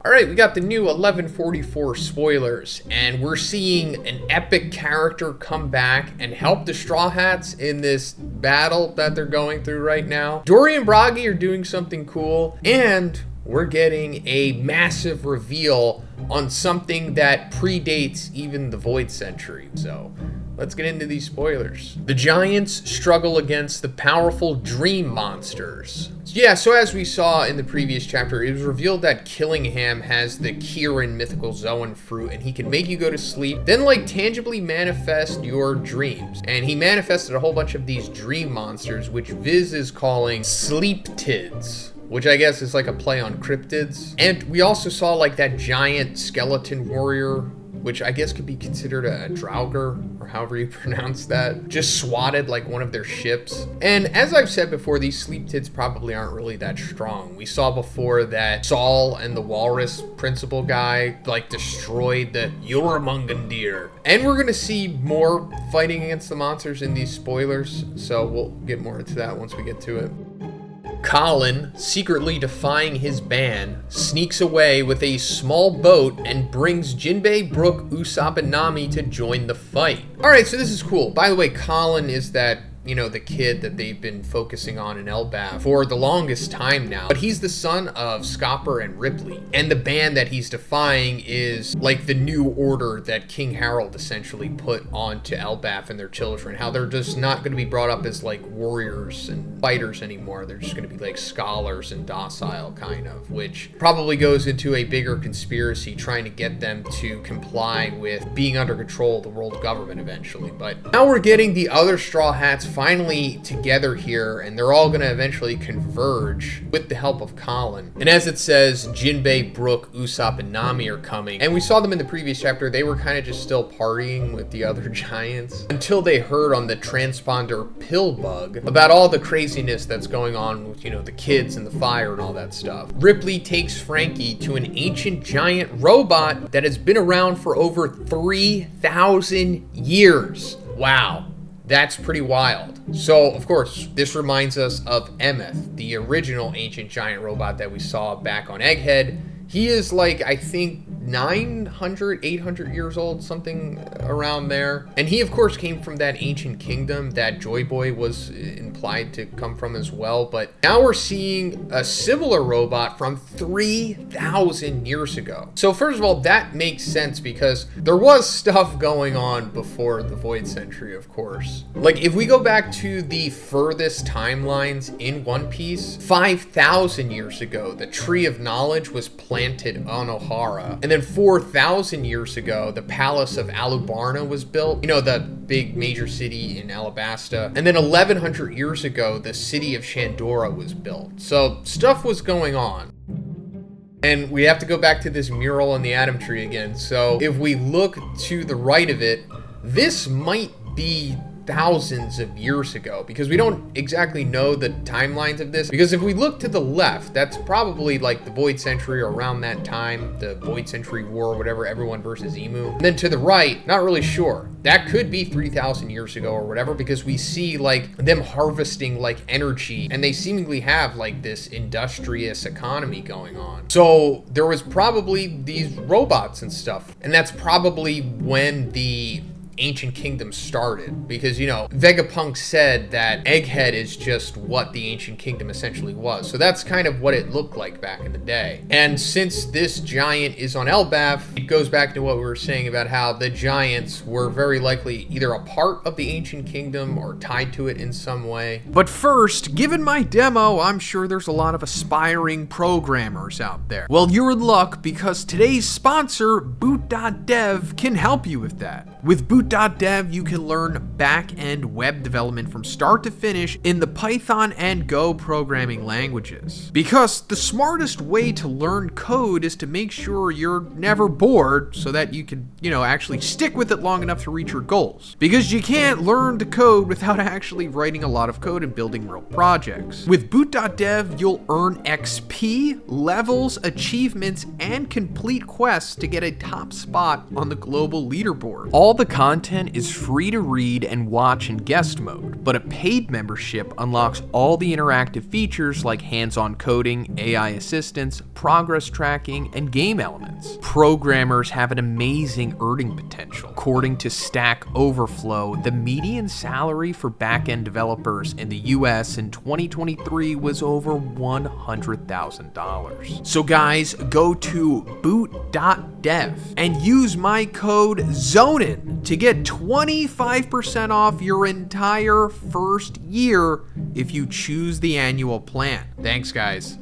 Alright, we got the new 1144 spoilers, and we're seeing an epic character come back and help the Straw Hats in this battle that they're going through right now. Dorry and Broggy are doing something cool, and we're getting a massive reveal on something that predates even the Void Century. So let's get into these spoilers. The Giants struggle against the powerful Dream Monsters. Yeah, so as we saw in the previous chapter, it was revealed that Killingham has the Kieran mythical Zhoniin fruit, and he can make you go to sleep, then tangibly manifest your dreams. And he manifested a whole bunch of these dream monsters, which Viz is calling Sleeptids, which I guess is like a play on cryptids. And we also saw that giant skeleton warrior, which I guess could be considered a Draugr, or however you pronounce that, just swatted one of their ships. And as I've said before, these Sleeptids probably aren't really that strong. We saw before that Saul and the Walrus principal guy destroyed the Yoramungandir. And we're gonna see more fighting against the monsters in these spoilers, so we'll get more into that once we get to it. Colin, secretly defying his ban, sneaks away with a small boat and brings Jinbei, Brook, Usopp, and Nami to join the fight. Alright, so this is cool. By the way, Colin is that, the kid that they've been focusing on in Elbaf for the longest time now. But he's the son of Scopper and Ripley. And the ban that he's defying is the new order that King Harold essentially put onto Elbaf and their children. How they're just not going to be brought up as warriors and fighters anymore. They're just going to be scholars and docile kind of, which probably goes into a bigger conspiracy trying to get them to comply with being under control of the world government eventually. But now we're getting the other Straw Hats finally together here, and they're all going to eventually converge with the help of Colin. And as it says, Jinbei, Brook, Usopp, and Nami are coming. And we saw them in the previous chapter. They were kind of just still partying with the other giants until they heard on the transponder Pillbug about all the craziness that's going on with, the kids and the fire and all that stuff. Ripley takes Frankie to an ancient giant robot that has been around for over 3,000 years. Wow. That's pretty wild. So, of course, this reminds us of Emeth, the original ancient giant robot that we saw back on Egghead. He is I think 900, 800 years old, something around there. And he, of course, came from that ancient kingdom that Joy Boy was implied to come from as well. But now we're seeing a similar robot from 3,000 years ago. So first of all, that makes sense because there was stuff going on before the Void Century, of course. If we go back to the furthest timelines in One Piece, 5,000 years ago, the Tree of Knowledge was planted on Ohara. And then 4,000 years ago, the Palace of Alubarna was built. The big major city in Alabasta. And then 1,100 years ago, the city of Shandora was built. So stuff was going on. And we have to go back to this mural on the Atom Tree again. So if we look to the right of it, this might be thousands of years ago, because we don't exactly know the timelines of this. Because if we look to the left, that's probably the Void Century or around that time, the Void Century War or whatever, everyone versus Emu. And then to the right, not really sure. That could be 3,000 years ago or whatever, because we see them harvesting energy, and they seemingly have this industrious economy going on. So there was probably these robots and stuff, and that's probably when the ancient kingdom started, because Vegapunk said that Egghead is just what the ancient kingdom essentially was. So that's kind of what it looked like back in the day. And since this giant is on Elbaf, it goes back to what we were saying about how the giants were very likely either a part of the ancient kingdom or tied to it in some way. But first, given my demo, I'm sure there's a lot of aspiring programmers out there. Well, you're in luck, because today's sponsor, Boot.dev, can help you with that. With Boot.dev, you can learn back-end web development from start to finish in the Python and Go programming languages. Because the smartest way to learn code is to make sure you're never bored, so that you can, actually stick with it long enough to reach your goals. Because you can't learn to code without actually writing a lot of code and building real projects. With Boot.dev, you'll earn XP, levels, achievements, and complete quests to get a top spot on the global leaderboard. All the content content is free to read and watch in guest mode, but a paid membership unlocks all the interactive features like hands-on coding, AI assistance, progress tracking, and game elements. Programmers have an amazing earning potential. According to Stack Overflow, the median salary for back-end developers in the US in 2023 was over $100,000. So guys, go to boot.dev and use my code Zhoniin to get 25% off your entire first year if you choose the annual plan. Thanks, guys.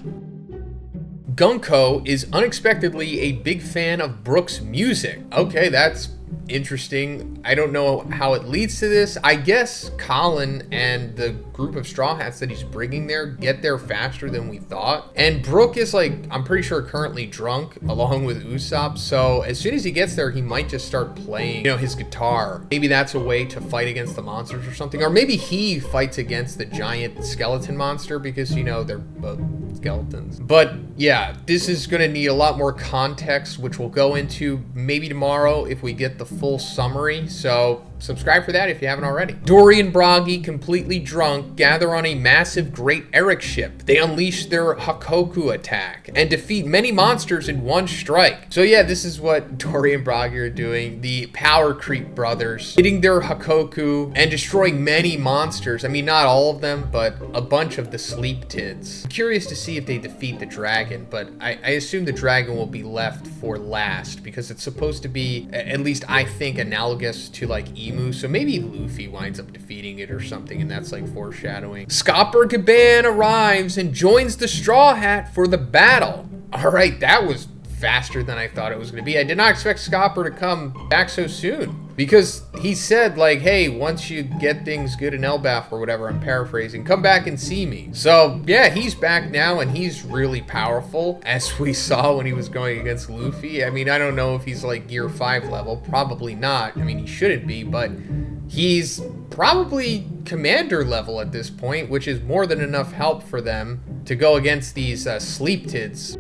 Gunko is unexpectedly a big fan of Brook's music. Okay, that's interesting. I don't know how it leads to this. I guess Colin and the group of Straw Hats that he's bringing there get there faster than we thought. And Brook is like, I'm pretty sure currently drunk along with Usopp. So as soon as he gets there, he might just start playing, his guitar. Maybe that's a way to fight against the monsters or something. Or maybe he fights against the giant skeleton monster because, they're both skeletons. But yeah, this is going to need a lot more context, which we'll go into maybe tomorrow if we get the full summary. So subscribe for that if you haven't already. Dorry and Broggy, completely drunk, gather on a massive Great Eric ship. They unleash their Hakoku attack and defeat many monsters in one strike. So yeah, this is what Dorry and Broggy are doing. The Power Creep brothers hitting their Hakoku and destroying many monsters. I mean, not all of them, but a bunch of the sleep tids. I'm curious to see if they defeat the dragon, but I assume the dragon will be left for last because it's supposed to be, at least I think, analogous to like Emu, so maybe Luffy winds up defeating it or something, and that's like foreshadowing. Scopper Gaban arrives and joins the Straw Hat for the battle. All right, that was faster than I thought it was going to be. I did not expect Scopper to come back so soon because he said like, hey, once you get things good in Elbaf or whatever, I'm paraphrasing, come back and see me. So yeah, he's back now and he's really powerful, as we saw when he was going against Luffy. I mean, I don't know if he's like gear 5 level, probably not. I mean, he shouldn't be, but he's probably commander level at this point, which is more than enough help for them to go against these sleep tids.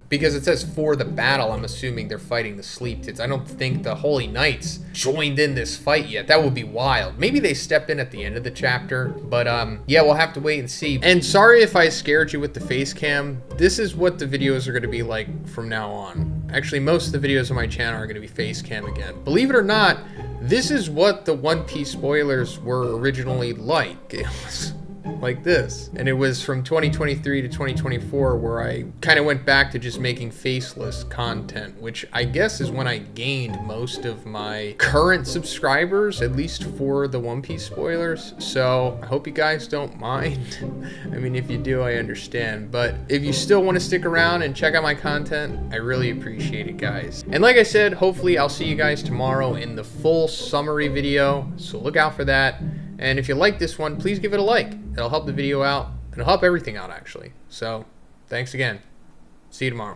Because it says for the battle, I'm assuming they're fighting the sleep tids. I don't think the Holy Knights joined in this fight yet. That would be wild. Maybe they stepped in at the end of the chapter, but yeah, we'll have to wait and see. And sorry if I scared you with the face cam. This is what the videos are going to be like from now on. Actually, most of the videos on my channel are going to be face cam again. Believe it or not, this is what the One Piece spoilers were originally like. It was like this, and it was from 2023 to 2024 where I kind of went back to just making faceless content, which I guess is when I gained most of my current subscribers, at least for the One Piece spoilers. So I hope you guys don't mind. I mean, if you do, I understand, but if you still want to stick around and check out my content, I really appreciate it, guys. And like I said, hopefully I'll see you guys tomorrow in the full summary video, so look out for that. And if you like this one, please give it a like. It'll help the video out. It'll help everything out, actually. So, thanks again. See you tomorrow.